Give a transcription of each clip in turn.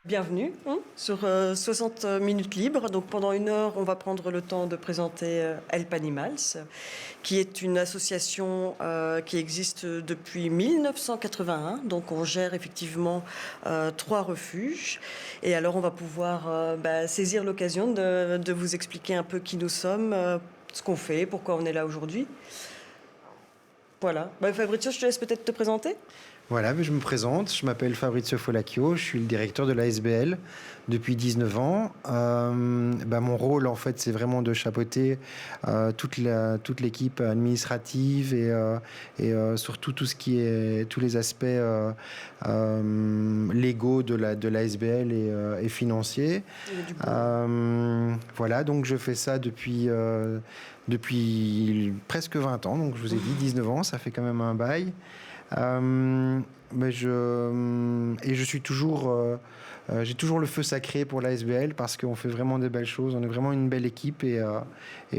Bienvenue sur 60 minutes libres. Donc pendant 1 heure, on va prendre le temps de présenter Help Animals, qui est une association qui existe depuis 1981. Donc on gère effectivement 3 refuges. Et alors on va pouvoir saisir l'occasion de vous expliquer un peu qui nous sommes, ce qu'on fait, pourquoi on est là aujourd'hui. Voilà. Fabrizio, je te laisse peut-être te présenter. Voilà, je me présente, je m'appelle Fabrizio Folacchio, je suis le directeur de l'ASBL depuis 19 ans. Mon rôle, en fait, c'est vraiment de chapeauter toute l'équipe administrative et surtout tous les aspects légaux de l'ASBL et financiers. Voilà, donc je fais ça depuis presque 20 ans, donc je vous ai dit 19 ans, ça fait quand même un bail. Je suis toujours, j'ai toujours le feu sacré pour l'ASBL parce qu'on fait vraiment des belles choses, on est vraiment une belle équipe et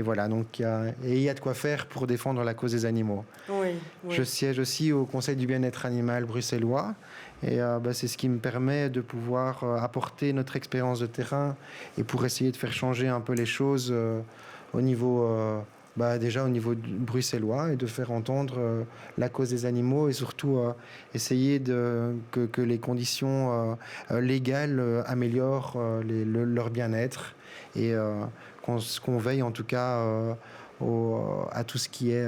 voilà, donc il y a de quoi faire pour défendre la cause des animaux. Oui. Je siège aussi au Conseil du bien-être animal bruxellois et c'est ce qui me permet de pouvoir apporter notre expérience de terrain et pour essayer de faire changer un peu les choses au niveau déjà au niveau bruxellois et de faire entendre la cause des animaux et surtout essayer que les conditions légales améliorent leur bien-être et qu'on veille en tout cas à tout ce qui est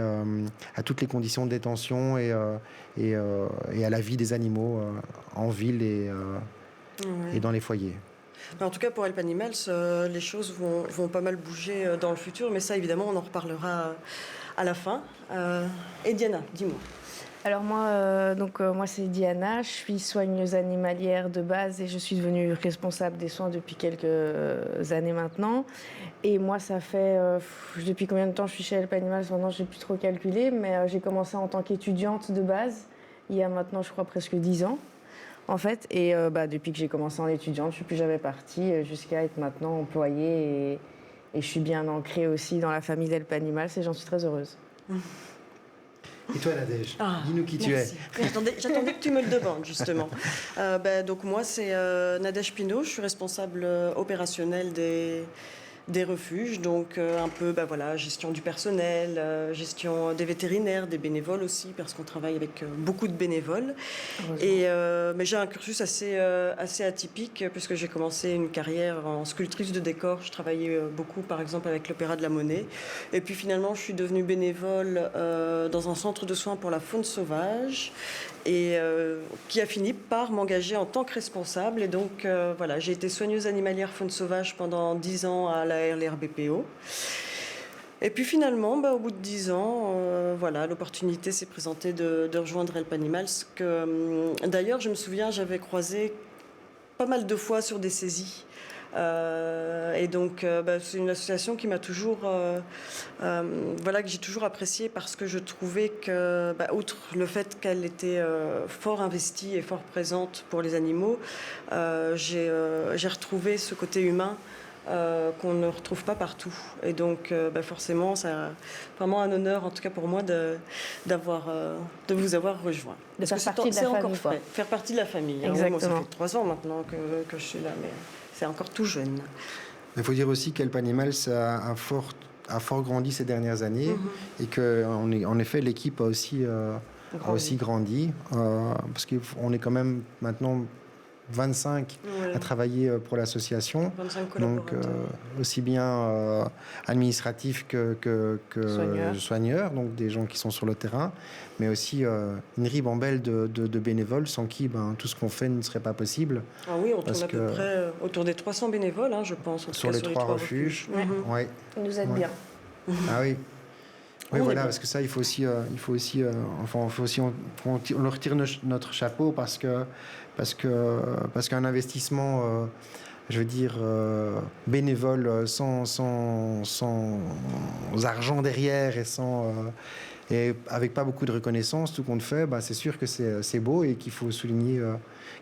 à toutes les conditions de détention et à la vie des animaux en ville et dans les foyers. En tout cas, pour Help Animals, les choses vont pas mal bouger dans le futur, mais ça, évidemment, on en reparlera à la fin. Et Diana, dis-moi. Alors moi, c'est Diana, je suis soigneuse animalière de base et je suis devenue responsable des soins depuis quelques années maintenant. Et moi, ça fait, depuis combien de temps je suis chez Help Animals, maintenant je n'ai plus trop calculé, mais j'ai commencé en tant qu'étudiante de base, il y a maintenant, je crois, presque 10 ans. En fait, et depuis que j'ai commencé en étudiante, je ne suis plus jamais partie jusqu'à être maintenant employée et je suis bien ancrée aussi dans la famille d'Help Animals et j'en suis très heureuse. Et toi, Nadège, dis-nous qui tu es. J'attendais que tu me le demandes, justement. Donc moi, c'est Nadège Pinault, je suis responsable opérationnelle des refuges, donc un peu gestion du personnel, gestion des vétérinaires, des bénévoles aussi, parce qu'on travaille avec beaucoup de bénévoles. Mais j'ai un cursus assez atypique, puisque j'ai commencé une carrière en sculptrice de décor. Je travaillais beaucoup, par exemple, avec l'Opéra de la Monnaie. Et puis finalement, je suis devenue bénévole dans un centre de soins pour la faune sauvage, et qui a fini par m'engager en tant que responsable. Et donc, j'ai été soigneuse animalière faune sauvage pendant 10 ans à la RLRBPO. Et puis finalement, au bout de 10 ans, l'opportunité s'est présentée de rejoindre Help Animals. D'ailleurs, je me souviens, j'avais croisé pas mal de fois sur des saisies. Et donc, c'est une association qui m'a toujours, que j'ai toujours appréciée parce que je trouvais que, outre le fait qu'elle était fort investie et fort présente pour les animaux, j'ai retrouvé ce côté humain qu'on ne retrouve pas partout. Et donc, forcément, c'est vraiment un honneur, en tout cas pour moi, de vous avoir rejoint. De faire partie de la famille, quoi. Faire partie de la famille. Exactement. Moi, ça fait 3 ans maintenant que je suis là, mais c'est encore tout jeune. Il faut dire aussi qu'Help Animals a fort grandi ces dernières années et qu'en effet, l'équipe a aussi grandi parce qu'on est quand même maintenant 25 à travailler pour l'association. 25 collaborateurs. Donc, aussi bien administratifs que soigneurs, donc des gens qui sont sur le terrain, mais aussi une ribambelle de bénévoles sans qui tout ce qu'on fait ne serait pas possible. Ah oui, on tourne à peu près autour des 300 bénévoles, je pense. Sur les 3 refuges. Ouais. Ils nous aident bien. Ah oui. Oui, voilà, parce que ça, il faut aussi, on leur tire notre chapeau parce qu'un investissement, bénévole, sans argent derrière et avec pas beaucoup de reconnaissance, tout compte fait, c'est sûr que c'est beau et qu'il faut souligner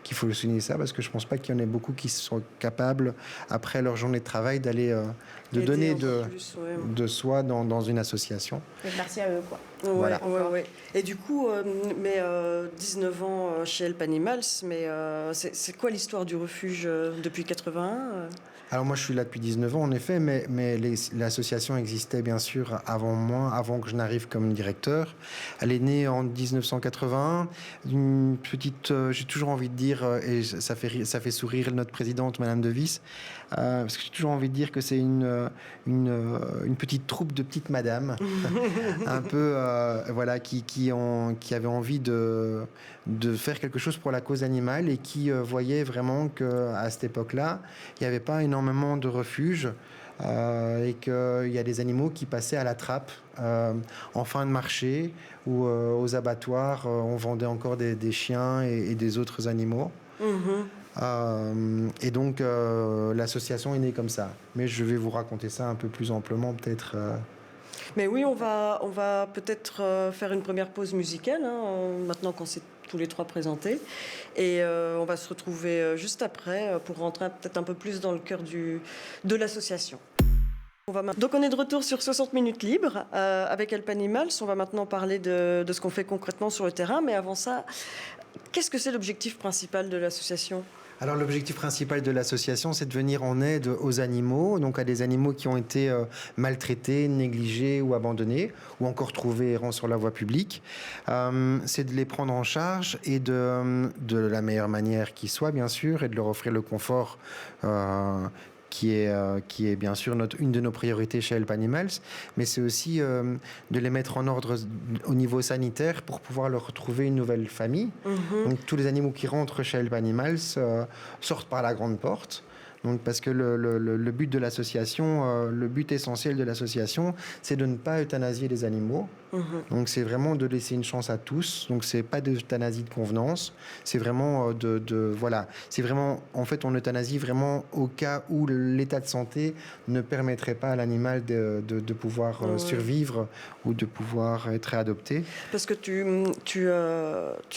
qu'il faut souligner ça, parce que je ne pense pas qu'il y en ait beaucoup qui sont capables, après leur journée de travail, d'aller de donner de soi dans une association. Et merci à eux, quoi. Ouais, voilà. Ouais. Et du coup, 19 ans chez Help Animals, mais c'est quoi l'histoire du refuge depuis 81 Alors moi je suis là depuis 19 ans en effet, mais l'association existait bien sûr avant moi, avant que je n'arrive comme directeur. Elle est née en 1981, une petite, j'ai toujours envie de dire, et ça fait sourire notre présidente Madame Devis, parce que j'ai toujours envie de dire que c'est une petite troupe de petites madames, un peu voilà, qui avaient envie de faire quelque chose pour la cause animale et qui voyaient vraiment qu'à cette époque-là, il n'y avait pas énormément de refuges et qu'il y a des animaux qui passaient à la trappe en fin de marché ou aux abattoirs. On vendait encore des chiens et des autres animaux. Et donc l'association est née comme ça. Mais je vais vous raconter ça un peu plus amplement peut-être. Mais oui, on va peut-être faire une première pause musicale, maintenant qu'on s'est tous les trois présentés. Et on va se retrouver juste après pour rentrer peut-être un peu plus dans le cœur de l'association. Donc on est de retour sur 60 minutes libres avec Help Animals. On va maintenant parler de ce qu'on fait concrètement sur le terrain. Mais avant ça, qu'est-ce que c'est l'objectif principal de l'association ? Alors l'objectif principal de l'association, c'est de venir en aide aux animaux, donc à des animaux qui ont été maltraités, négligés ou abandonnés, ou encore trouvés errant sur la voie publique. C'est de les prendre en charge et de la meilleure manière qui soit, bien sûr, et de leur offrir le confort qui est bien sûr une de nos priorités chez Help Animals, mais c'est aussi de les mettre en ordre au niveau sanitaire pour pouvoir leur retrouver une nouvelle famille. Donc tous les animaux qui rentrent chez Help Animals sortent par la grande porte. Donc, parce que le but de l'association, le but essentiel de l'association, c'est de ne pas euthanasier les animaux. Donc c'est vraiment de laisser une chance à tous. Donc c'est pas d'euthanasie de convenance, c'est vraiment voilà, c'est vraiment, en fait, on euthanasie vraiment au cas où l'état de santé ne permettrait pas à l'animal de pouvoir survivre ou de pouvoir être adopté. Parce que tu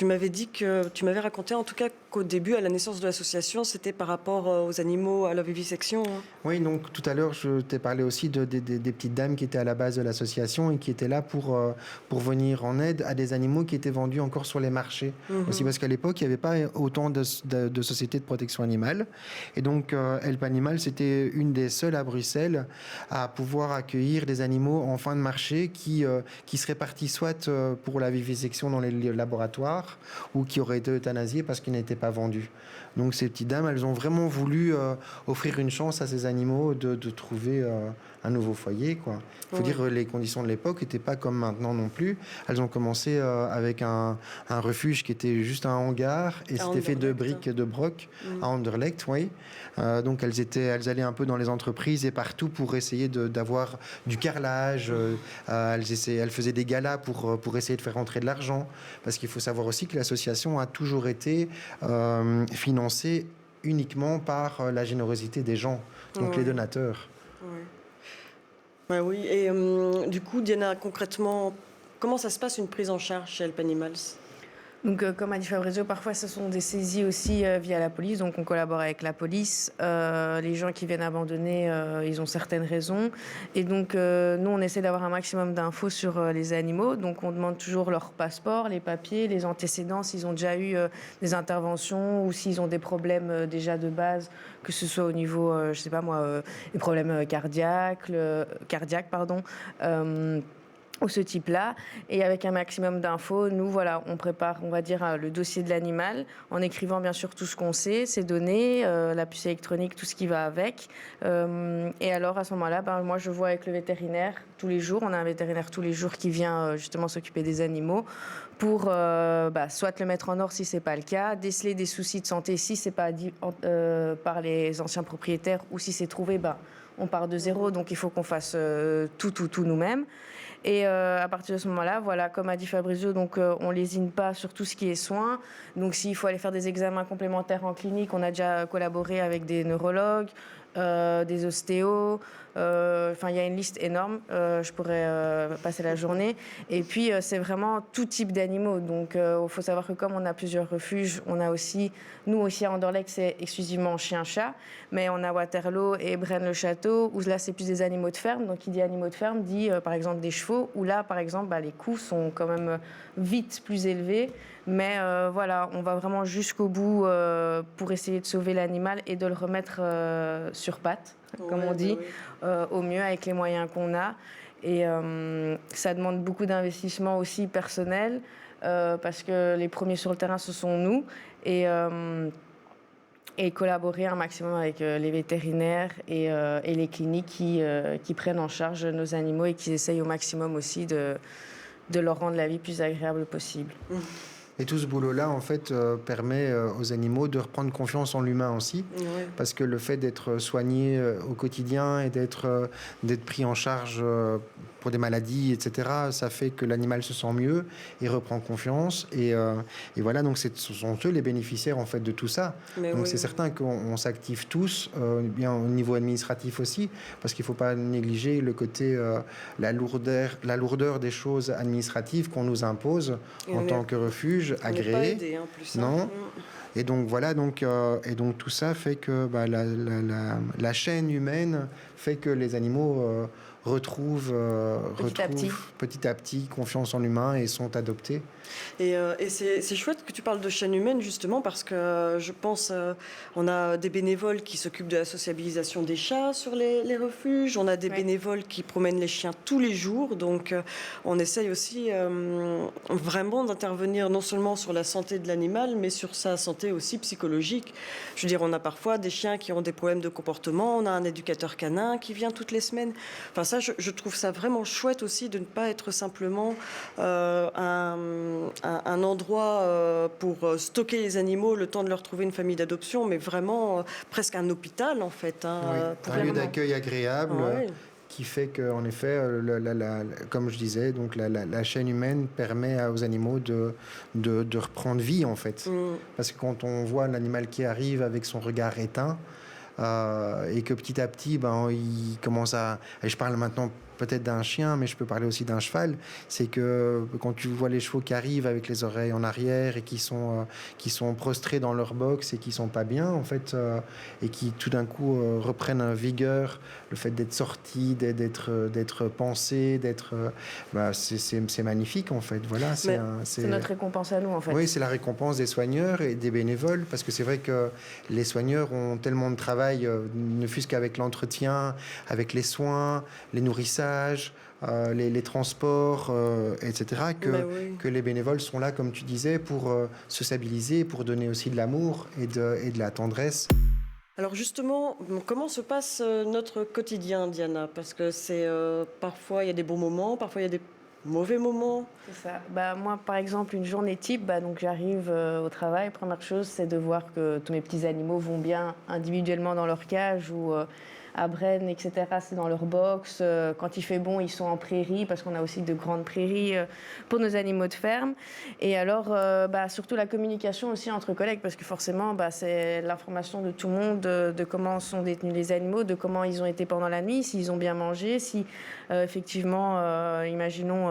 m'avais dit que tu m'avais raconté en tout cas qu'au début, à la naissance de l'association, c'était par rapport aux animaux à la vivisection. Oui, donc tout à l'heure, je t'ai parlé aussi des petites dames qui étaient à la base de l'association et qui étaient là pour venir en aide à des animaux qui étaient vendus encore sur les marchés. Aussi parce qu'à l'époque, il n'y avait pas autant de sociétés de protection animale. Et donc, Help Animal, c'était une des seules à Bruxelles à pouvoir accueillir des animaux en fin de marché qui seraient partis soit pour la vivisection dans les laboratoires ou qui auraient été euthanasiés parce qu'ils n'étaient pas vendus. Donc, ces petites dames, elles ont vraiment voulu offrir une chance à ces animaux de trouver un nouveau foyer, quoi. Il faut dire que les conditions de l'époque n'étaient pas comme maintenant non plus. Elles ont commencé avec un refuge qui était juste un hangar et c'était fait de briques et de broc à Anderlecht, oui. Donc elles allaient un peu dans les entreprises et partout pour essayer d'avoir du carrelage. Elles faisaient des galas pour essayer de faire rentrer de l'argent. Parce qu'il faut savoir aussi que l'association a toujours été financée uniquement par la générosité des gens, donc les donateurs. Oui. Et du coup, Diana, concrètement, comment ça se passe une prise en charge chez Help Animals ? Donc, comme a dit Fabrizio, parfois ce sont des saisies aussi via la police. Donc, on collabore avec la police. Les gens qui viennent abandonner, ils ont certaines raisons. Et donc, nous, on essaie d'avoir un maximum d'infos sur les animaux. Donc, on demande toujours leur passeport, les papiers, les antécédents, s'ils ont déjà eu des interventions ou s'ils ont des problèmes déjà de base, que ce soit au niveau, je sais pas moi, des problèmes cardiaques, ou ce type-là, et avec un maximum d'infos, nous, voilà, on prépare, on va dire, le dossier de l'animal, en écrivant bien sûr tout ce qu'on sait, ses données, la puce électronique, tout ce qui va avec. Et alors, à ce moment-là, moi, je vois avec le vétérinaire tous les jours. On a un vétérinaire tous les jours qui vient justement s'occuper des animaux pour soit le mettre en ordre si c'est pas le cas, déceler des soucis de santé si c'est pas dit par les anciens propriétaires ou si c'est trouvé, on part de zéro, donc il faut qu'on fasse tout nous-mêmes. Et à partir de ce moment-là, voilà, comme a dit Fabrizio, donc on lésine pas sur tout ce qui est soins. Donc s'il faut aller faire des examens complémentaires en clinique, on a déjà collaboré avec des neurologues, des ostéos, Enfin, il y a une liste énorme. Je pourrais passer la journée. Et puis, c'est vraiment tout type d'animaux. Donc, il faut savoir que comme on a plusieurs refuges, on a aussi, nous aussi à Anderlecht, c'est exclusivement chien-chat. Mais on a Waterloo et Braine-le-Château, où là, c'est plus des animaux de ferme. Donc, qui dit animaux de ferme dit, par exemple, des chevaux, où là, par exemple, les coûts sont quand même vite plus élevés. Mais voilà, on va vraiment jusqu'au bout pour essayer de sauver l'animal et de le remettre sur pattes, comme on dit, au mieux avec les moyens qu'on a. Et ça demande beaucoup d'investissement aussi personnel, parce que les premiers sur le terrain, ce sont nous. Et collaborer un maximum avec les vétérinaires et les cliniques qui prennent en charge nos animaux et qui essayent au maximum aussi de leur rendre la vie plus agréable possible. Et tout ce boulot-là, en fait, permet aux animaux de reprendre confiance en l'humain aussi. Ouais. Parce que le fait d'être soigné au quotidien et d'être pris en charge pour des maladies, etc., ça fait que l'animal se sent mieux et reprend confiance. Et voilà, donc ce sont eux les bénéficiaires, en fait, de tout ça. Mais donc c'est certain qu'on s'active tous, bien au niveau administratif aussi, parce qu'il ne faut pas négliger le côté, la lourdeur des choses administratives qu'on nous impose en tant que refuge. Agréé. On n'est pas aidé, en plus. Non. Et donc voilà, donc tout ça fait que la chaîne humaine fait que les animaux retrouvent petit à petit confiance en l'humain et sont adoptés. Et c'est chouette que tu parles de chaîne humaine, justement, parce que je pense on a des bénévoles qui s'occupent de la sociabilisation des chats sur les refuges, on a des bénévoles qui promènent les chiens tous les jours, donc on essaye aussi vraiment d'intervenir non seulement sur la santé de l'animal, mais sur sa santé aussi psychologique. Je veux dire, on a parfois des chiens qui ont des problèmes de comportement, on a un éducateur canin qui vient toutes les semaines. Enfin ça, je trouve ça vraiment chouette aussi de ne pas être simplement un endroit pour stocker les animaux le temps de leur trouver une famille d'adoption, mais vraiment presque un hôpital en fait. Un lieu d'accueil agréable qui fait qu'en effet, comme je disais, donc la chaîne humaine permet aux animaux de reprendre vie en fait. Parce que quand on voit l'animal qui arrive avec son regard éteint, et que petit à petit, il commence à... Et je parle maintenant peut-être d'un chien, mais je peux parler aussi d'un cheval. C'est que quand tu vois les chevaux qui arrivent avec les oreilles en arrière et qui sont prostrés dans leur box et qui sont pas bien, en fait, et qui tout d'un coup reprennent un vigueur, le fait d'être sortis, d'être pensés, c'est magnifique, en fait. Voilà, c'est notre récompense à nous, en fait. Oui, c'est la récompense des soigneurs et des bénévoles, parce que c'est vrai que les soigneurs ont tellement de travail, ne fût-ce qu'avec l'entretien, avec les soins, les nourrissages, les transports, etc., que les bénévoles sont là, comme tu disais, pour sociabiliser, pour donner aussi de l'amour et de la tendresse. Alors justement, comment se passe notre quotidien, Diana? Parce que c'est parfois il y a des bons moments, parfois il y a des mauvais moments. C'est ça. Moi, par exemple, une journée type, donc j'arrive au travail. Première chose, c'est de voir que tous mes petits animaux vont bien individuellement dans leur cage ou à Braine, etc. C'est dans leur box. Quand il fait bon, ils sont en prairie parce qu'on a aussi de grandes prairies pour nos animaux de ferme. Et alors, surtout la communication aussi entre collègues, parce que forcément, c'est l'information de tout le monde de comment sont détenus les animaux, de comment ils ont été pendant la nuit, s'ils ont bien mangé, si effectivement, imaginons...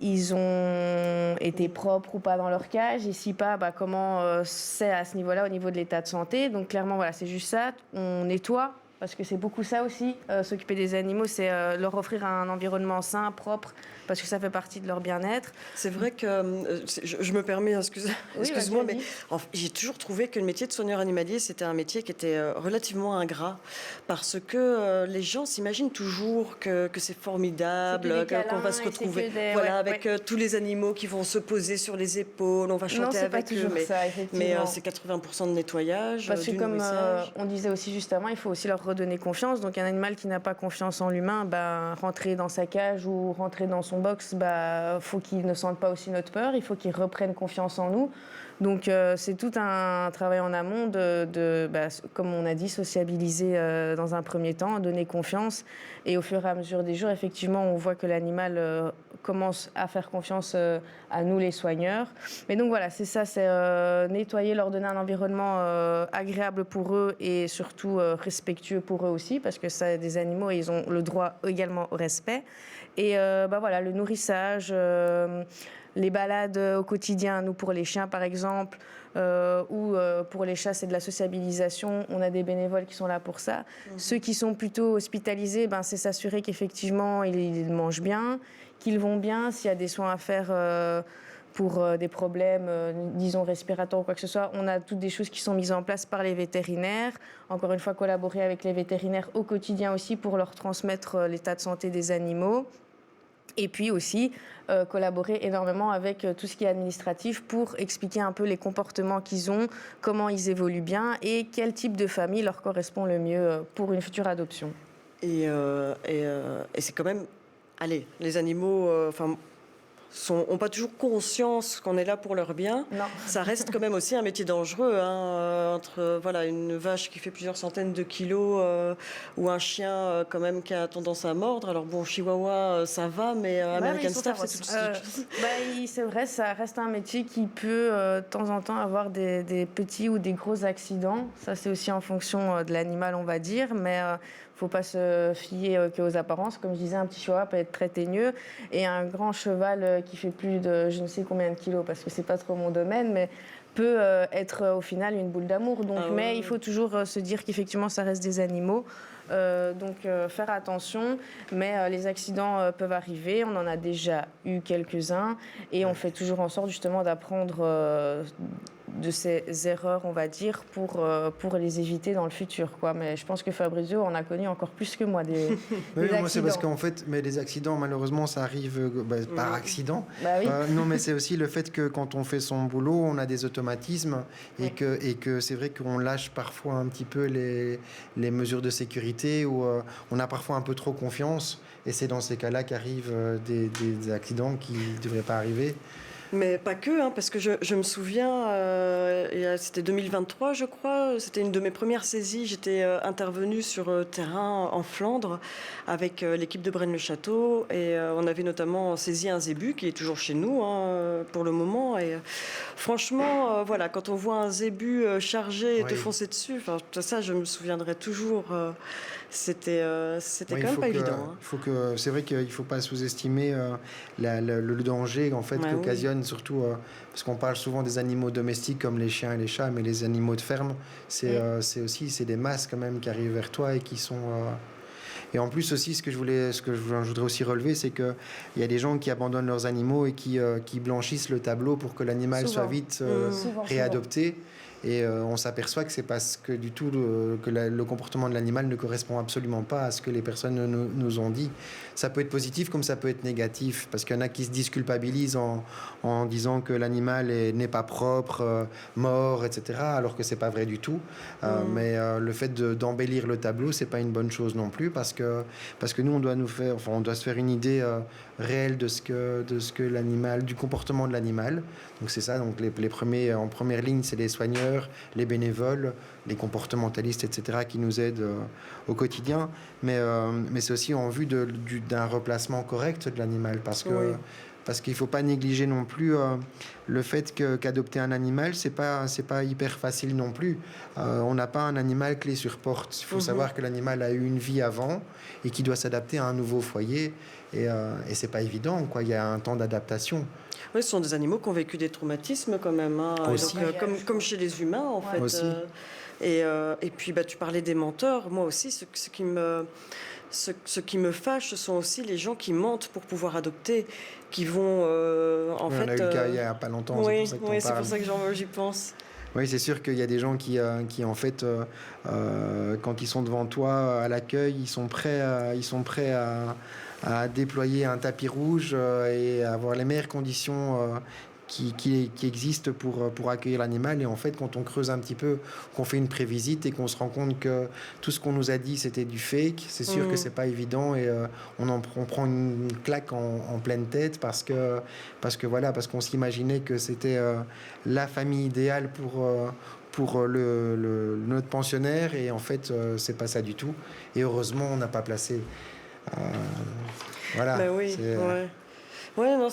ils ont été propres ou pas dans leur cage, et si pas, comment c'est à ce niveau-là, au niveau de l'état de santé. Donc clairement, voilà, c'est juste ça. On nettoie, parce que c'est beaucoup ça aussi, s'occuper des animaux, c'est leur offrir un environnement sain, propre, parce que ça fait partie de leur bien-être. C'est vrai que, je me permets, excuse-moi, mais j'ai toujours trouvé que le métier de soigneur animalier, c'était un métier qui était relativement ingrat, parce que les gens s'imaginent toujours que c'est formidable, qu'on va se retrouver avec tous les animaux qui vont se poser sur les épaules, on va chanter avec eux, mais c'est 80% de nettoyage, parce que comme on disait aussi juste avant, il faut aussi leur redonner confiance. Donc un animal qui n'a pas confiance en l'humain, rentrer dans sa cage ou rentrer dans son box, faut qu'il ne sente pas aussi notre peur, il faut qu'il reprenne confiance en nous. Donc c'est tout un travail en amont comme on a dit, sociabiliser dans un premier temps, donner confiance, et au fur et à mesure des jours, effectivement, on voit que l'animal commencent à faire confiance à nous, les soigneurs. Mais donc voilà, c'est ça, c'est nettoyer, leur donner un environnement agréable pour eux et surtout respectueux pour eux aussi, parce que c'est des animaux et ils ont le droit également au respect. Et voilà, le nourrissage, les balades au quotidien, nous pour les chiens par exemple, ou pour les chats c'est de la sociabilisation, on a des bénévoles qui sont là pour ça. Ceux qui sont plutôt hospitalisés, c'est s'assurer qu'effectivement ils mangent bien, qu'ils vont bien, s'il y a des soins à faire pour des problèmes, disons respiratoires ou quoi que ce soit, on a toutes des choses qui sont mises en place par les vétérinaires. Encore une fois, collaborer avec les vétérinaires au quotidien aussi pour leur transmettre l'état de santé des animaux. Et puis aussi collaborer énormément avec tout ce qui est administratif pour expliquer un peu les comportements qu'ils ont, comment ils évoluent bien et quel type de famille leur correspond le mieux pour une future adoption. Et c'est quand même... Allez, les animaux... n'ont pas toujours conscience qu'on est là pour leur bien. Non. Ça reste quand même aussi un métier dangereux, entre une vache qui fait plusieurs centaines de kilos ou un chien quand même qui a tendance à mordre. Alors bon, Chihuahua, ça va, mais American Staff, c'est tout de suite. C'est vrai, ça reste un métier qui peut de temps en temps avoir des petits ou des gros accidents. Ça, c'est aussi en fonction de l'animal, on va dire, mais... faut pas se fier qu'aux apparences. Comme je disais, un petit chihuahua peut être très teigneux et un grand cheval qui fait plus de je ne sais combien de kilos, parce que c'est pas trop mon domaine, mais peut être au final une boule d'amour. Donc, mais il faut toujours se dire qu'effectivement, ça reste des animaux. Donc faire attention, mais les accidents peuvent arriver. On en a déjà eu quelques-uns et on fait toujours en sorte justement d'apprendre de ces erreurs, on va dire, pour les éviter dans le futur, quoi. Mais je pense que Fabrizio en a connu encore plus que moi des accidents. Moi, c'est parce qu'en fait, mais les accidents, malheureusement, ça arrive par accident. Oui. Non, mais c'est aussi le fait que quand on fait son boulot, on a des automatismes et que c'est vrai qu'on lâche parfois un petit peu les mesures de sécurité ou on a parfois un peu trop confiance. Et c'est dans ces cas-là qu'arrivent des accidents qui ne devraient pas arriver. Mais pas que, parce que je me souviens, c'était 2023, je crois, c'était une de mes premières saisies. J'étais intervenue sur terrain en Flandre avec l'équipe de Braine-le-Château et on avait notamment saisi un zébu qui est toujours chez nous pour le moment. Et franchement, voilà, quand on voit un zébu chargé et te foncer dessus, ça, je me souviendrai toujours. C'était quand même pas évident. C'est vrai qu'il ne faut pas sous-estimer le danger en fait, qu'occasionne surtout parce qu'on parle souvent des animaux domestiques comme les chiens et les chats, mais les animaux de ferme, c'est des masses quand même qui arrivent vers toi et qui sont... Et en plus aussi, ce que je voudrais aussi relever, c'est qu'il y a des gens qui abandonnent leurs animaux et qui blanchissent le tableau pour que l'animal soit vite réadopté. Et on s'aperçoit que c'est parce que du tout que le comportement de l'animal ne correspond absolument pas à ce que les personnes nous ont dit. Ça peut être positif comme ça peut être négatif, parce qu'il y en a qui se disculpabilisent en disant que l'animal n'est pas propre, mort, etc., alors que c'est pas vrai du tout. Mais le fait d'embellir le tableau, c'est pas une bonne chose non plus, parce que nous on doit se faire une idée réelle de ce que l'animal, du comportement de l'animal. Donc c'est ça. Donc les premiers en première ligne, c'est les soigneurs, les bénévoles, les comportementalistes, etc., qui nous aident au quotidien. Mais c'est aussi en vue d'un replacement correct de l'animal, parce qu'il ne faut pas négliger non plus le fait qu'adopter un animal, c'est pas hyper facile non plus. On n'a pas un animal clé sur porte. Il faut savoir que l'animal a eu une vie avant et qu'il doit s'adapter à un nouveau foyer. Et c'est pas évident, quoi. Il y a un temps d'adaptation. Oui, ce sont des animaux qui ont vécu des traumatismes quand même. Aussi. Donc, comme chez les humains, en fait. Aussi. Et puis, tu parlais des menteurs. Moi aussi, ce qui me fâche, ce sont aussi les gens qui mentent pour pouvoir adopter, qui vont on a eu le cas il n'y a pas longtemps. Oui, c'est pour ça que j'y pense. Oui, c'est sûr qu'il y a des gens qui en fait, quand ils sont devant toi à l'accueil, ils sont prêts à déployer un tapis rouge et avoir les meilleures conditions qui existent pour accueillir l'animal. Et en fait, quand on creuse un petit peu, qu'on fait une prévisite et qu'on se rend compte que tout ce qu'on nous a dit, c'était du fake, c'est sûr que c'est pas évident et on prend une claque en pleine tête parce qu'on s'imaginait que c'était la famille idéale pour notre pensionnaire et en fait, c'est pas ça du tout. Et heureusement, on n'a pas placé... voilà. Ben oui, Ouais, non,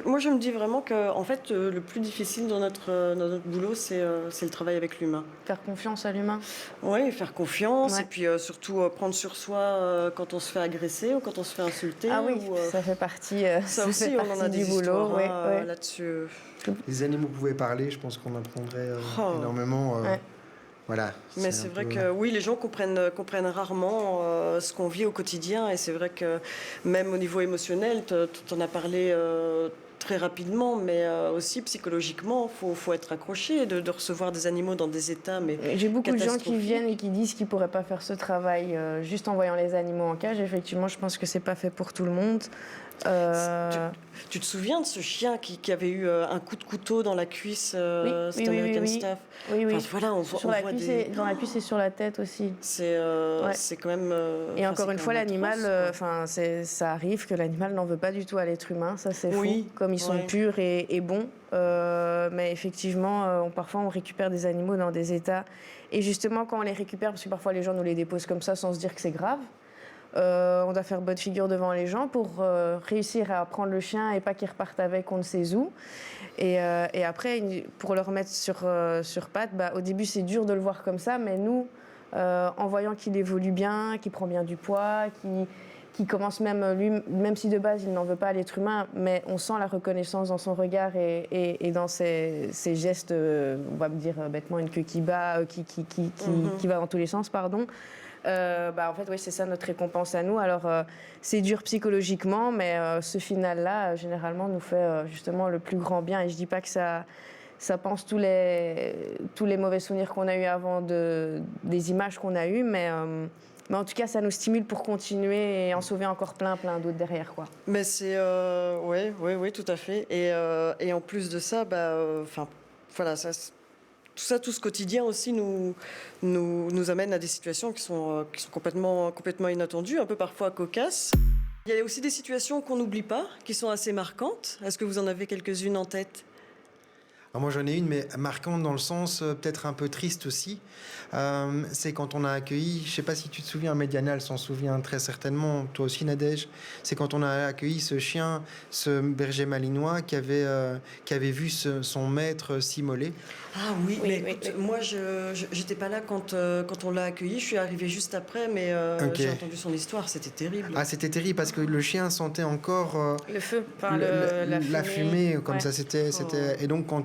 moi, je me dis vraiment que, en fait, le plus difficile dans notre boulot, c'est le travail avec l'humain. Faire confiance à l'humain. Oui, faire confiance Ouais. et puis surtout prendre sur soi quand on se fait agresser ou quand on se fait insulter. Ah oui, ou, ça fait partie, ça ça aussi, fait on en a partie des du boulot. histoires Ouais, hein, ouais. là-dessus. Les animaux pouvaient parler, je pense qu'on apprendrait Oh. énormément. Ouais. Mais c'est vrai que oui, les gens comprennent rarement ce qu'on vit au quotidien et c'est vrai que même au niveau émotionnel, tu en as parlé très rapidement, mais aussi psychologiquement, faut être accroché de recevoir des animaux dans des états mais J'ai beaucoup de gens qui catastrophiques. viennent et qui disent qu'ils ne pourraient pas faire ce travail juste en voyant les animaux en cage. Effectivement, je pense que c'est pas fait pour tout le monde. Tu te souviens de ce chien qui avait eu un coup de couteau dans la cuisse, Oui, cet oui, American oui. Staff. Oui, oui. Enfin, voilà, on Sur voit la cuisse des... dans la cuisse et sur la tête aussi. Ouais. C'est quand même... Et enfin, encore c'est une quand fois, même l'animal, atroce, quoi. ça arrive que l'animal n'en veut pas du tout à l'être humain, ça c'est Oui, faux, comme ils sont ouais. purs et bons. Mais effectivement, parfois on récupère des animaux dans des états. Et justement, quand on les récupère, parce que parfois les gens nous les déposent comme ça sans se dire que c'est grave, on doit faire bonne figure devant les gens pour réussir à prendre le chien et pas qu'il reparte avec on ne sait où. Et après, pour le remettre sur pattes, au début c'est dur de le voir comme ça, mais nous, en voyant qu'il évolue bien, qu'il prend bien du poids, qu'il commence même si de base il n'en veut pas à l'être humain, mais on sent la reconnaissance dans son regard et dans ses gestes, on va me dire bêtement une queue qui bat, qui va dans tous les sens, pardon. En fait, oui, c'est ça notre récompense à nous. Alors, c'est dur psychologiquement, mais ce final-là, généralement, nous fait justement le plus grand bien. Et je dis pas que ça pense tous les mauvais souvenirs qu'on a eus avant des images qu'on a eues, mais en tout cas, ça nous stimule pour continuer et en sauver encore plein d'autres derrière, quoi. Mais c'est... oui, tout à fait. Et en plus de ça, voilà, tout ce quotidien aussi nous amène à des situations qui sont complètement inattendues, un peu parfois cocasses. Il y a aussi des situations qu'on n'oublie pas, qui sont assez marquantes. Est-ce que vous en avez quelques-unes en tête ? Alors moi j'en ai une, mais marquante dans le sens peut-être un peu triste aussi. C'est quand on a accueilli, je ne sais pas si tu te souviens, Mediana, elle s'en souvient très certainement, toi aussi Nadège, c'est quand on a accueilli ce chien, ce berger malinois qui avait vu son maître s'immoler. Ah oui, Oui, mais oui, écoute, oui. moi j'étais pas là quand on l'a accueilli, je suis arrivée juste après, mais Ok. j'ai entendu son histoire, c'était terrible. Ah, c'était terrible parce que le chien sentait encore Le feu, enfin la fumée, comme ouais. ça. C'était. Oh. Et donc, quand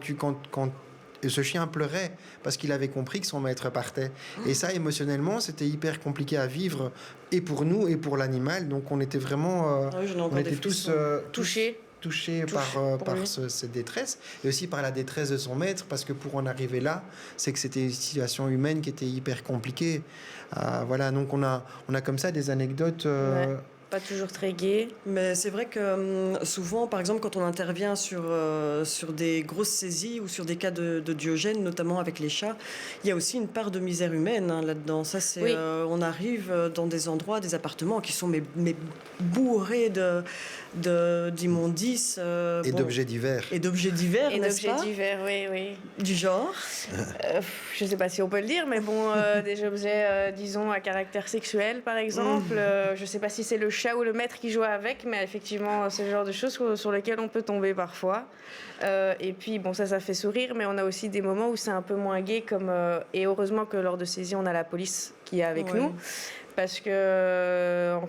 ce chien pleurait parce qu'il avait compris que son maître partait. Et ça, émotionnellement, c'était hyper compliqué à vivre, et pour nous, et pour l'animal. Donc, on était vraiment. Ah oui, j'en ai encore On des était tous frissons. Touchés. touchés Pour par lui. cette détresse, et aussi par la détresse de son maître, parce que pour en arriver là, c'est que c'était une situation humaine qui était hyper compliquée. Voilà, donc on a comme ça des anecdotes. Ouais. Pas toujours très gai. Mais c'est vrai que souvent, par exemple, quand on intervient sur des grosses saisies ou sur des cas de Diogène, notamment avec les chats, il y a aussi une part de misère humaine hein, là-dedans. Ça, c'est, Oui. on arrive dans des endroits, des appartements qui sont mais bourrés d'immondices. Et d'objets divers. Et d'objets divers, Et n'est-ce d'objets pas divers, oui. Du genre. Je ne sais pas si on peut le dire, mais bon, des objets, disons, à caractère sexuel, par exemple. Je ne sais pas si c'est le chat ou le maître qui joue avec, mais effectivement, c'est le genre de choses sur lesquelles on peut tomber parfois. Et puis, bon, ça fait sourire, mais on a aussi des moments où c'est un peu moins gai, et heureusement que lors de saisie, on a la police qui est avec Ouais. nous. Parce que,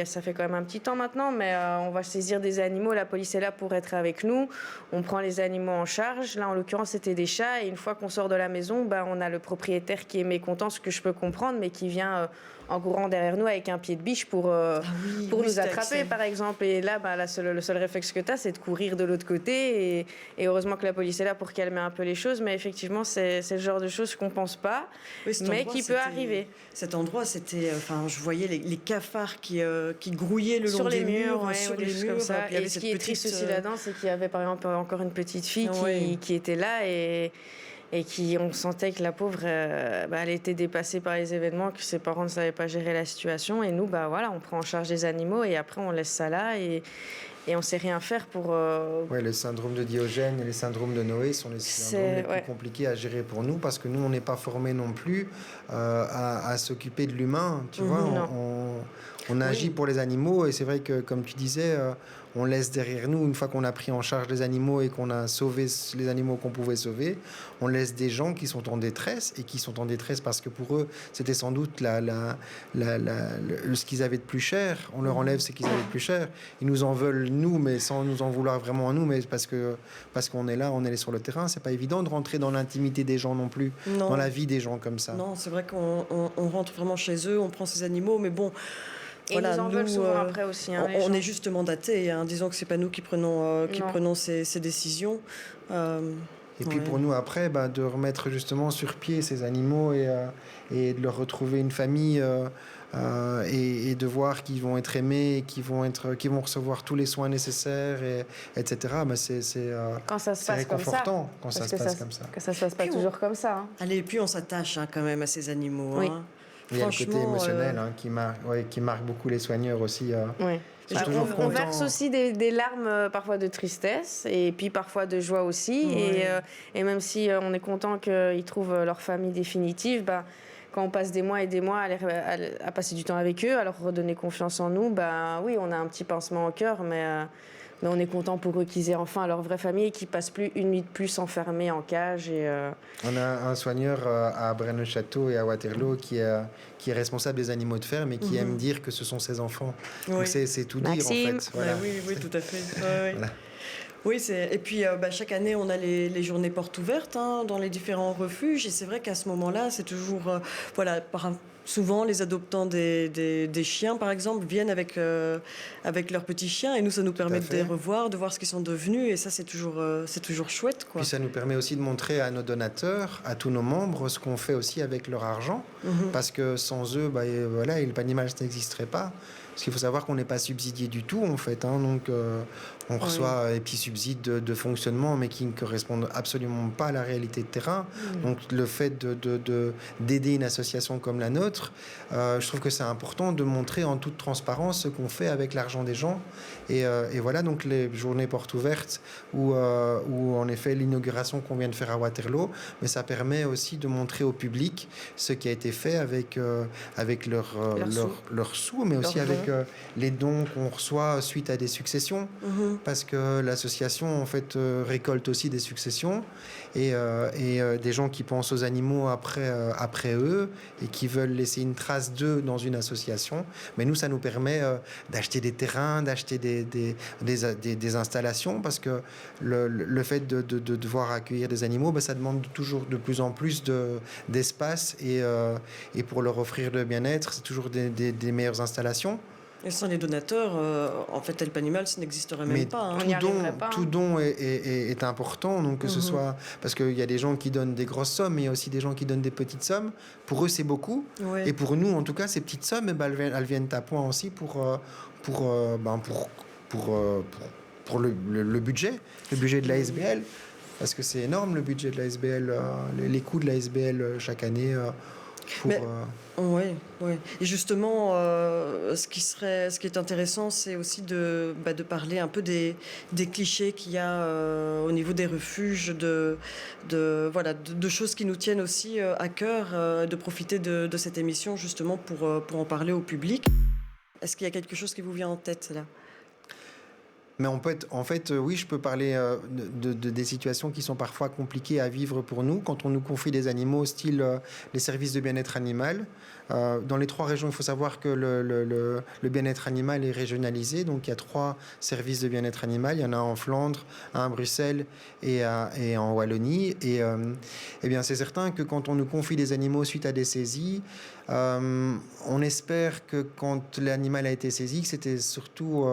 ça fait quand même un petit temps maintenant, mais on va saisir des animaux. La police est là pour être avec nous. On prend les animaux en charge. Là, en l'occurrence, c'était des chats. Et une fois qu'on sort de la maison, on a le propriétaire qui est mécontent, ce que je peux comprendre, mais qui vient en courant derrière nous avec un pied de biche pour Oui, nous c'était attraper, Axel. par exemple. Et là, le seul réflexe que tu as, c'est de courir de l'autre côté. Et heureusement que la police est là pour calmer un peu les choses. Mais effectivement, c'est le genre de choses qu'on pense pas, Oui, cet mais endroit, qui peut c'était- arriver. Cet endroit, c'était, je voyais les cafards qui grouillaient le long Sur les des murs, ouais, sur ou des les choses murs. comme ça. Puis il y avait Et ce cette qui est petite, triste aussi là-dedans, c'est qu'il y avait par exemple encore une petite fille Ah ouais. qui était là et qui, on sentait que la pauvre, elle était dépassée par les événements, que ses parents ne savaient pas gérer la situation. Et nous, on prend en charge les animaux et après on laisse ça là et on sait rien faire pour. Ouais, le syndrome de Diogène et les syndromes de Noé sont les syndromes les plus ouais. compliqués à gérer pour nous, parce que nous, on n'est pas formés non plus à s'occuper de l'humain, tu vois. Non. On Oui. agit pour les animaux et c'est vrai que, comme tu disais, on laisse derrière nous, une fois qu'on a pris en charge les animaux et qu'on a sauvé les animaux qu'on pouvait sauver, on laisse des gens qui sont en détresse et qui sont en détresse parce que pour eux, c'était sans doute ce qu'ils avaient de plus cher. On leur enlève ce qu'ils avaient de plus cher. Ils nous en veulent, nous, mais sans nous en vouloir vraiment à nous, mais parce qu'on est là, on est sur le terrain. C'est pas évident de rentrer dans l'intimité des gens non plus, Non. dans la vie des gens comme ça. Non, c'est vrai qu'on rentre vraiment chez eux, on prend ces animaux, mais bon. Et Voilà, ils nous en veulent souvent après aussi. Hein, on est juste mandatés. Hein. Disons que c'est pas nous qui prenons ces décisions. Et puis pour nous après, de remettre justement sur pied ces animaux et de leur retrouver une famille et de voir qu'ils vont être aimés, qu'ils vont recevoir tous les soins nécessaires, etc. Quand ça se passe réconfortant comme ça. quand ça se passe comme ça. Que ça se passe pas toujours comme ça. Hein. Allez, et puis on s'attache quand même à ces animaux. Oui. Hein. Il y a le côté émotionnel qui marque beaucoup les soigneurs aussi. Oui. On verse aussi des larmes parfois de tristesse et puis parfois de joie aussi. Oui. Et même si on est content qu'ils trouvent leur famille définitive, quand on passe des mois et des mois à passer du temps avec eux, à leur redonner confiance en nous, oui, on a un petit pincement au cœur, mais on est content pour eux qu'ils aient enfin leur vraie famille et qu'ils passent plus une nuit de plus enfermés en cage. On a un soigneur à Braine-le-Château et à Waterloo qui est responsable des animaux de ferme et qui aime dire que ce sont ses enfants. Oui. Donc c'est tout Maxime. dire en fait. Voilà. Oui, tout à fait. Voilà. Oui, et puis chaque année, on a les journées portes ouvertes dans les différents refuges. Et c'est vrai qu'à ce moment-là, c'est toujours... souvent, les adoptants des chiens, par exemple, viennent avec leurs petits chiens. Et nous, ça nous permet de les revoir, de voir ce qu'ils sont devenus. Et ça, c'est toujours chouette. Quoi. Puis ça nous permet aussi de montrer à nos donateurs, à tous nos membres, ce qu'on fait aussi avec leur argent. Parce que sans eux, l'animal n'existerait pas. Parce qu'il faut savoir qu'on n'est pas subsidié du tout, en fait. Donc, on reçoit des petits subsides de fonctionnement, mais qui ne correspondent absolument pas à la réalité de terrain. Donc, le fait d'aider une association comme la nôtre, je trouve que c'est important de montrer en toute transparence ce qu'on fait avec l'argent des gens. Et voilà, donc, les journées portes ouvertes, ou en effet, l'inauguration qu'on vient de faire à Waterloo, mais ça permet aussi de montrer au public ce qui a été fait avec leurs sous, mais aussi avec les dons qu'on reçoit suite à des successions, parce que l'association en fait récolte aussi des successions et des gens qui pensent aux animaux après eux et qui veulent laisser une trace d'eux dans une association. Mais nous, ça nous permet d'acheter des terrains, d'acheter des installations, parce que le fait de devoir accueillir des animaux, ça demande toujours de plus en plus d'espace et pour leur offrir le bien-être, c'est toujours des meilleures installations. Et sans les donateurs, en fait, Help Animal, ça n'existerait même pas. Tout don est important, donc que ce soit... Parce qu'il y a des gens qui donnent des grosses sommes, mais il y a aussi des gens qui donnent des petites sommes. Pour eux, c'est beaucoup. Ouais. Et pour nous, en tout cas, ces petites sommes, elles viennent à point aussi pour le budget de l'ASBL. Parce que c'est énorme, le budget de l'ASBL, les coûts de l'ASBL chaque année... Oui. Et justement, ce qui est intéressant, c'est aussi de parler un peu des clichés qu'il y a au niveau des refuges, de choses qui nous tiennent aussi à cœur, de profiter de cette émission justement pour en parler au public. Est-ce qu'il y a quelque chose qui vous vient en tête là ? Mais oui, je peux parler des situations qui sont parfois compliquées à vivre pour nous quand on nous confie des animaux, style les services de bien-être animal. Dans les 3 régions, il faut savoir que le bien-être animal est régionalisé. Donc, il y a 3 services de bien-être animal. Il y en a en Flandre, un à Bruxelles et en Wallonie. Et bien, c'est certain que quand on nous confie des animaux suite à des saisies, on espère que quand l'animal a été saisi, que c'était surtout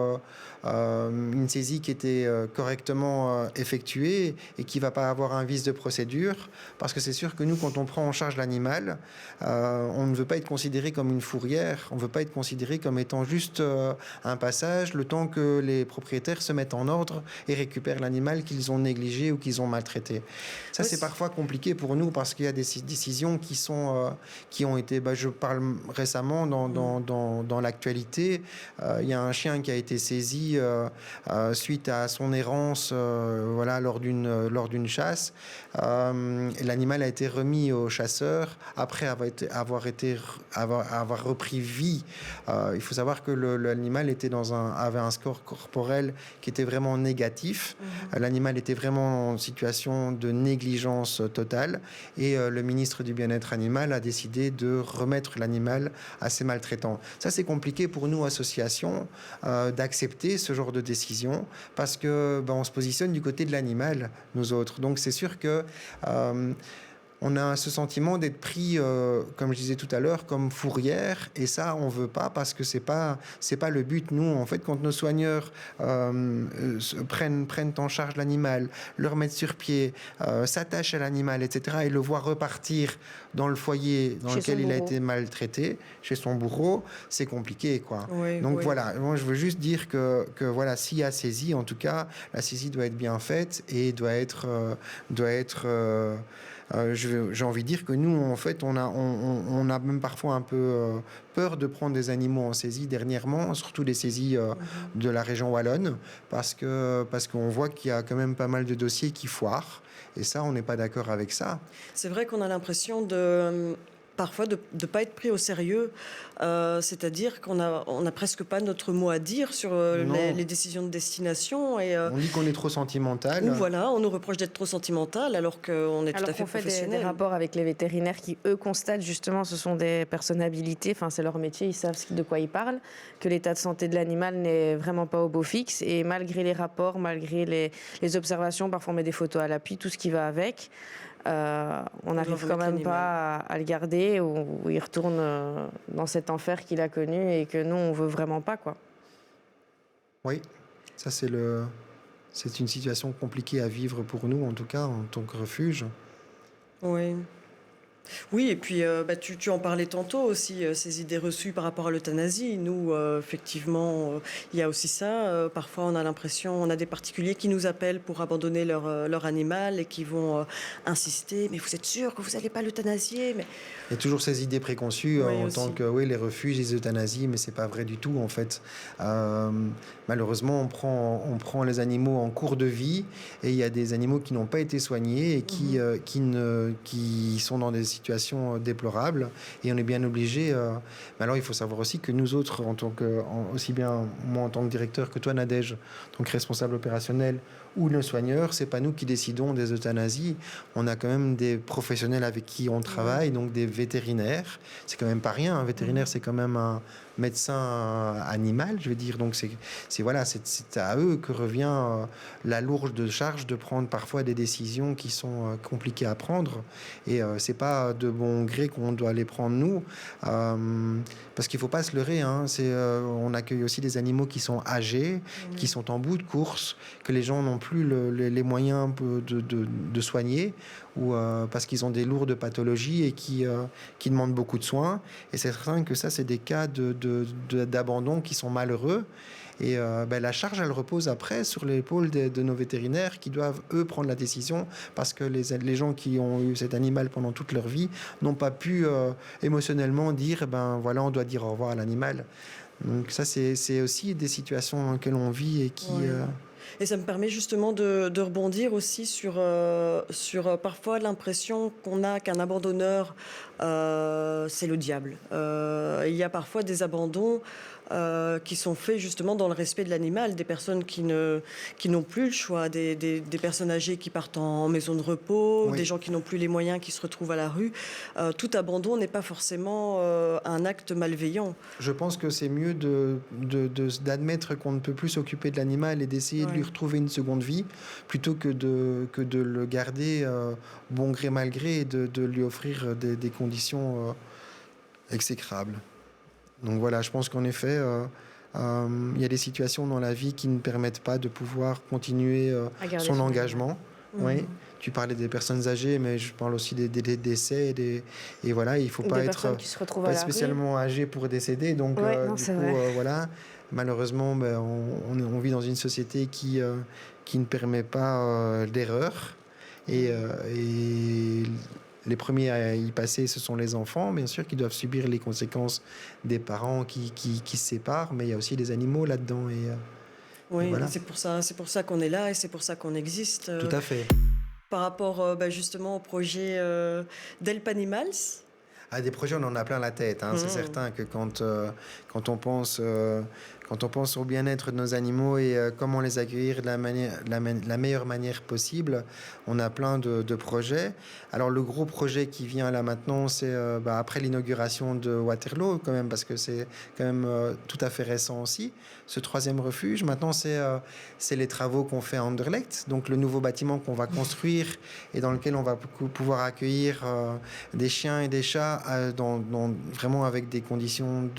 une saisie qui était correctement effectuée et qui ne va pas avoir un vice de procédure. Parce que c'est sûr que nous, quand on prend en charge l'animal, on ne veut pas être considéré comme une fourrière, on ne veut pas être considéré comme étant juste un passage, le temps que les propriétaires se mettent en ordre et récupèrent l'animal qu'ils ont négligé ou qu'ils ont maltraité. Ça, c'est parfois compliqué pour nous parce qu'il y a des décisions qui ont été je parle récemment dans l'actualité. Il y a un chien qui a été saisi suite à son errance lors d'une chasse. L'animal a été remis au chasseur après avoir repris vie. Il faut savoir que l'animal avait un score corporel qui était vraiment négatif. L'animal était vraiment en situation de négligence totale et le ministre du bien-être animal a décidé de remettre l'animal à ses maltraitants. Ça, c'est compliqué pour nous, associations, d'accepter ce genre de décision parce que on se positionne du côté de l'animal, nous autres. Donc, c'est sûr que on a ce sentiment d'être pris, comme je disais tout à l'heure, comme fourrière, et ça, on veut pas parce que c'est pas le but. Nous, en fait, quand nos soigneurs prennent en charge l'animal, le remettent sur pied, s'attachent à l'animal, etc., et le voient repartir dans le foyer dans lequel il a été maltraité, chez son bourreau, c'est compliqué, quoi. Oui, Donc oui. voilà, moi je veux juste dire que voilà, s'il y a saisie, en tout cas, la saisie doit être bien faite et doit être j'ai envie de dire que nous, en fait, on a même parfois un peu peur de prendre des animaux en saisie dernièrement, surtout les saisies de la région wallonne, parce qu'on voit qu'il y a quand même pas mal de dossiers qui foirent. Et ça, on n'est pas d'accord avec ça. C'est vrai qu'on a l'impression parfois de ne pas être pris au sérieux, c'est-à-dire qu'on a presque pas notre mot à dire sur les décisions de destination. Et, on dit qu'on est trop sentimental. Ou voilà, on nous reproche d'être trop sentimental alors qu'on est tout à fait professionnel. Fait des rapports avec les vétérinaires qui, eux, constatent justement ce sont des personnes habilitées, enfin c'est leur métier, ils savent de quoi ils parlent, que l'état de santé de l'animal n'est vraiment pas au beau fixe. Et malgré les rapports, malgré les observations, parfois on met des photos à l'appui, tout ce qui va avec, on n'arrive quand même pas à le garder ou il retourne dans cet enfer qu'il a connu et que nous on veut vraiment pas, quoi. Oui, ça c'est une situation compliquée à vivre pour nous, en tout cas en tant que refuge. Oui. Oui, et puis tu en parlais tantôt aussi, ces idées reçues par rapport à l'euthanasie. Nous, effectivement, il y a aussi ça. Parfois, on a l'impression, on a des particuliers qui nous appellent pour abandonner leur animal et qui vont insister. Mais vous êtes sûr que vous n'allez pas l'euthanasier? Il y a toujours ces idées préconçues en tant que les refuges, les euthanasies, mais c'est pas vrai du tout en fait. Malheureusement, on prend les animaux en cours de vie et il y a des animaux qui n'ont pas été soignés et qui sont dans des situations déplorables et on est bien obligé. Mais alors, il faut savoir aussi que nous autres, aussi bien moi en tant que directeur que toi, Nadège, en tant que responsable opérationnel ou le soigneur, c'est pas nous qui décidons des euthanasies. On a quand même des professionnels avec qui on travaille, donc des vétérinaires. C'est quand même pas rien. Un vétérinaire, c'est quand même un médecin animal, je veux dire. Donc c'est à eux que revient la lourde charge de prendre parfois des décisions qui sont compliquées à prendre. Et c'est pas de bon gré qu'on doit les prendre nous, parce qu'il faut pas se leurrer. On accueille aussi des animaux qui sont âgés, qui sont en bout de course, que les gens n'ont plus les moyens de soigner, ou parce qu'ils ont des lourdes pathologies et qui demandent beaucoup de soins. Et c'est certain que ça, c'est des cas d'abandon qui sont malheureux. Et la charge, elle repose après sur l'épaule de nos vétérinaires qui doivent, eux, prendre la décision parce que les gens qui ont eu cet animal pendant toute leur vie n'ont pas pu émotionnellement dire, voilà, on doit dire au revoir à l'animal. Donc ça, c'est aussi des situations dans lesquelles on vit et qui... Et ça me permet justement de rebondir aussi sur parfois l'impression qu'on a qu'un abandonneur, c'est le diable. Il y a parfois des abandons qui sont faits justement dans le respect de l'animal, des personnes qui n'ont plus le choix, des personnes âgées qui partent en maison de repos, des gens qui n'ont plus les moyens, qui se retrouvent à la rue. Tout abandon n'est pas forcément un acte malveillant. Je pense que c'est mieux d'admettre qu'on ne peut plus s'occuper de l'animal et d'essayer de lui retrouver une seconde vie, plutôt que de le garder bon gré mal gré et de lui offrir des conditions exécrables. Donc voilà, je pense qu'en effet, il y a des situations dans la vie qui ne permettent pas de pouvoir continuer son engagement. Oui. Tu parlais des personnes âgées, mais je parle aussi des décès. Et voilà, il ne faut pas être spécialement âgé pour décéder. Donc, voilà, malheureusement, on vit dans une société qui ne permet pas d'erreur. Et les premiers à y passer, ce sont les enfants, bien sûr, qui doivent subir les conséquences des parents qui se séparent, mais il y a aussi les animaux là-dedans. Et Oui, voilà, c'est pour ça qu'on est là et c'est pour ça qu'on existe. tout à fait. Par rapport justement au projet d'Help Animals. Ah, des projets, on en a plein la tête. Hein. C'est certain que quand on pense, quand on pense au bien-être de nos animaux et comment les accueillir de la meilleure manière possible, on a plein de projets. Alors le gros projet qui vient là maintenant, c'est après l'inauguration de Waterloo, quand même, parce que c'est quand même tout à fait récent aussi, ce troisième refuge. Maintenant, c'est les travaux qu'on fait à Anderlecht, donc le nouveau bâtiment qu'on va construire et dans lequel on va pouvoir accueillir des chiens et des chats vraiment avec des conditions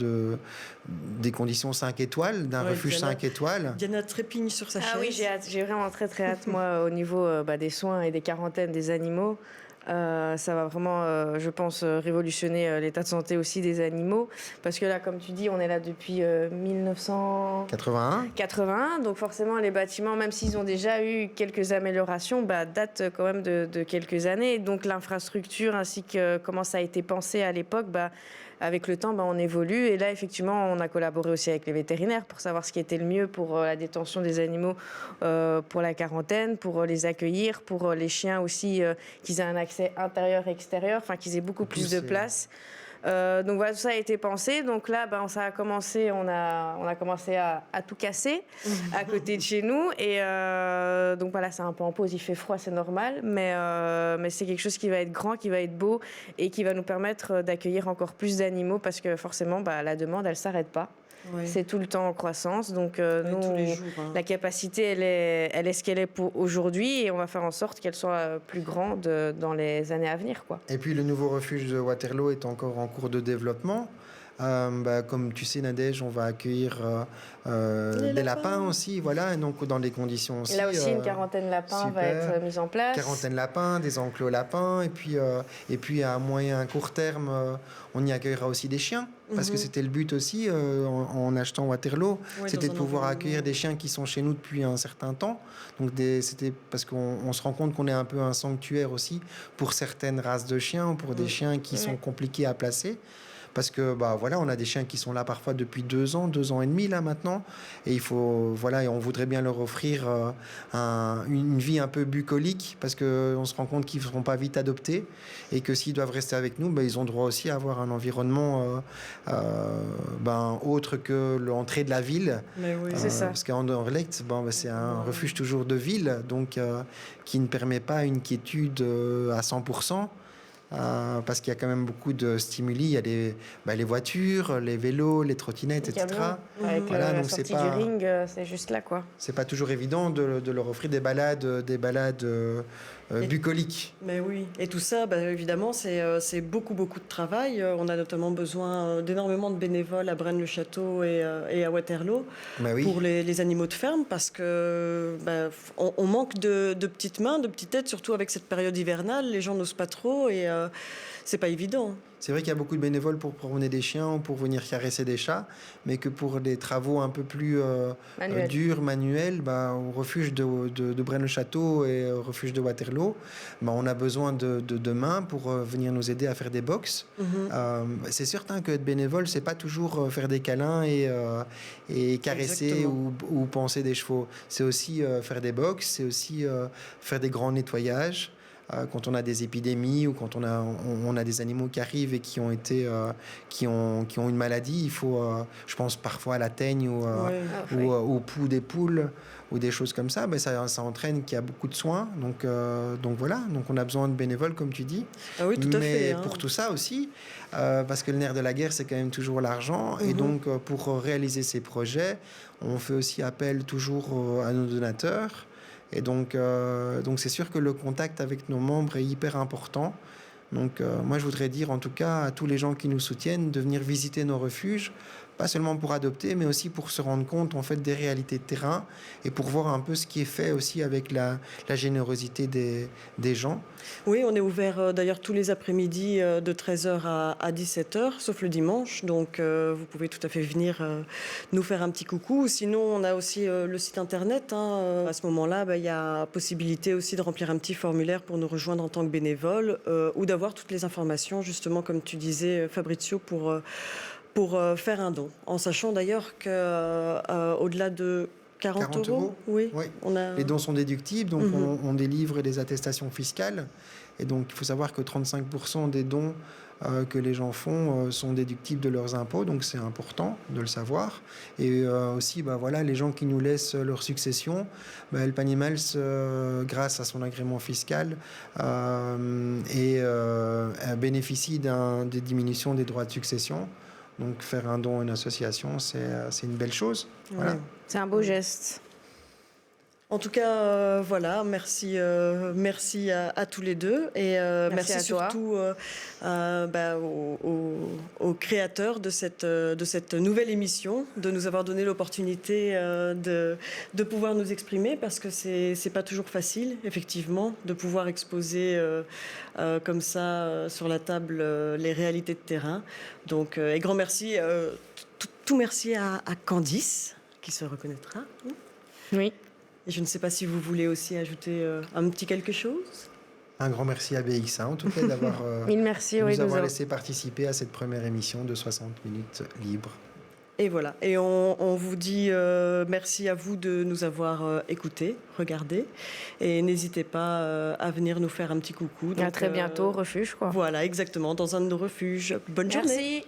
5 étoiles, d'un refuge Diana, 5 étoiles. Diana trépigne sur sa chaise. Ah oui, j'ai vraiment très très hâte, moi, au niveau des soins et des quarantaines des animaux. Ça va vraiment, je pense, révolutionner l'état de santé aussi des animaux. Parce que là, comme tu dis, on est là depuis 1981. Donc forcément, les bâtiments, même s'ils ont déjà eu quelques améliorations, datent quand même de quelques années. Donc l'infrastructure ainsi que comment ça a été pensé à l'époque, avec le temps, on évolue. Et là, effectivement, on a collaboré aussi avec les vétérinaires pour savoir ce qui était le mieux pour la détention des animaux, pour la quarantaine, pour les accueillir, pour les chiens aussi, qu'ils aient un accès intérieur-extérieur, enfin qu'ils aient beaucoup plus de place. Donc voilà, tout ça a été pensé. Donc là, ça a commencé, on a commencé à tout casser à côté de chez nous. Et donc voilà, c'est un peu en pause, il fait froid, c'est normal. Mais c'est quelque chose qui va être grand, qui va être beau et qui va nous permettre d'accueillir encore plus d'animaux parce que forcément, la demande, elle ne s'arrête pas. Oui. C'est tout le temps en croissance. Donc, nous, tous les jours, la capacité, elle est ce qu'elle est pour aujourd'hui et on va faire en sorte qu'elle soit plus grande dans les années à venir, quoi. Et puis, le nouveau refuge de Waterloo est encore en cours de développement. Comme tu sais, Nadège, on va accueillir des lapins aussi, voilà, et donc dans des conditions aussi. Et là aussi, une quarantaine lapins va être mise en place. Quarantaine lapins, des enclos lapins, et puis à moyen court terme, on y accueillera aussi des chiens, parce que c'était le but aussi en achetant Waterloo, c'était de pouvoir accueillir des chiens qui sont chez nous depuis un certain temps. Donc c'était parce qu'on se rend compte qu'on est un peu un sanctuaire aussi pour certaines races de chiens ou pour des chiens qui sont compliqués à placer. Parce que voilà, on a des chiens qui sont là parfois depuis 2 ans, 2 ans et demi là maintenant, et et on voudrait bien leur offrir une vie un peu bucolique, parce que on se rend compte qu'ils ne seront pas vite adoptés et que s'ils doivent rester avec nous, ils ont droit aussi à avoir un environnement autre que l'entrée de la ville. Mais oui, c'est ça. Parce qu'Anderlecht, c'est un refuge toujours de ville, donc qui ne permet pas une quiétude à 100%. Parce qu'il y a quand même beaucoup de stimuli. Il y a les voitures, les vélos, les trottinettes, etc. Avec la sortie du ring, c'est juste là, quoi. C'est pas toujours évident de leur offrir des balades bucoliques. Mais oui, et tout ça, évidemment, c'est beaucoup de travail. On a notamment besoin d'énormément de bénévoles à Braine-le-Château et à Waterloo pour les animaux de ferme, parce que on manque de petites mains, de petites têtes, surtout avec cette période hivernale. Les gens n'osent pas trop et c'est pas évident. C'est vrai qu'il y a beaucoup de bénévoles pour promener des chiens ou pour venir caresser des chats, mais que pour des travaux un peu plus durs, manuels, au refuge de Braine-le-Château et au refuge de Waterloo, on a besoin de mains pour venir nous aider à faire des box. C'est certain que être bénévole, c'est pas toujours faire des câlins et caresser ou panser des chevaux. C'est aussi faire des box, c'est aussi faire des grands nettoyages. Quand on a des épidémies ou quand on a des animaux qui arrivent et qui ont une maladie, il faut, je pense parfois à la teigne ou au pouls des poules ou des choses comme ça, ça entraîne qu'il y a beaucoup de soins. Donc voilà, donc on a besoin de bénévoles, comme tu dis. Ah oui, tout à fait. Mais pour tout ça aussi, parce que le nerf de la guerre, c'est quand même toujours l'argent. Et donc, pour réaliser ces projets, on fait aussi appel toujours à nos donateurs. Et donc c'est sûr que le contact avec nos membres est hyper important. Donc moi, je voudrais dire en tout cas à tous les gens qui nous soutiennent de venir visiter nos refuges, pas seulement pour adopter, mais aussi pour se rendre compte en fait des réalités de terrain et pour voir un peu ce qui est fait aussi avec la générosité des gens. Oui, on est ouvert d'ailleurs tous les après-midi de 13h à 17h, sauf le dimanche. Donc vous pouvez tout à fait venir nous faire un petit coucou. Sinon, on a aussi le site internet. À ce moment-là, il y a possibilité aussi de remplir un petit formulaire pour nous rejoindre en tant que bénévole ou d'avoir toutes les informations, justement, comme tu disais, Fabrizio, pour faire un don. En sachant d'ailleurs qu'au-delà de 40 euros. Oui. Les dons sont déductibles, donc on délivre des attestations fiscales. Et donc, il faut savoir que 35% des dons que les gens font sont déductibles de leurs impôts, donc c'est important de le savoir. Et aussi, les gens qui nous laissent leur succession, Help Animals, grâce à son agrément fiscal, bénéficie des diminutions des droits de succession. Donc faire un don à une association, c'est une belle chose. Voilà. C'est un beau geste. En tout cas, merci à tous les deux et merci surtout aux créateurs de cette nouvelle émission, de nous avoir donné l'opportunité de pouvoir nous exprimer, parce que c'est pas toujours facile, effectivement, de pouvoir exposer comme ça sur la table les réalités de terrain. Donc, et grand merci, tout merci à Candice, qui se reconnaîtra. Oui. Et je ne sais pas si vous voulez aussi ajouter un petit quelque chose. Un grand merci à BX1, en tout cas, d'avoir nous avoir laissé participer à cette première émission de 60 minutes libres. Et voilà. Et on vous dit merci à vous de nous avoir écoutés, regardés. Et n'hésitez pas à venir nous faire un petit coucou. Donc, à très bientôt, refuge, quoi. Voilà, exactement, dans un de nos refuges. Bonne journée. Merci.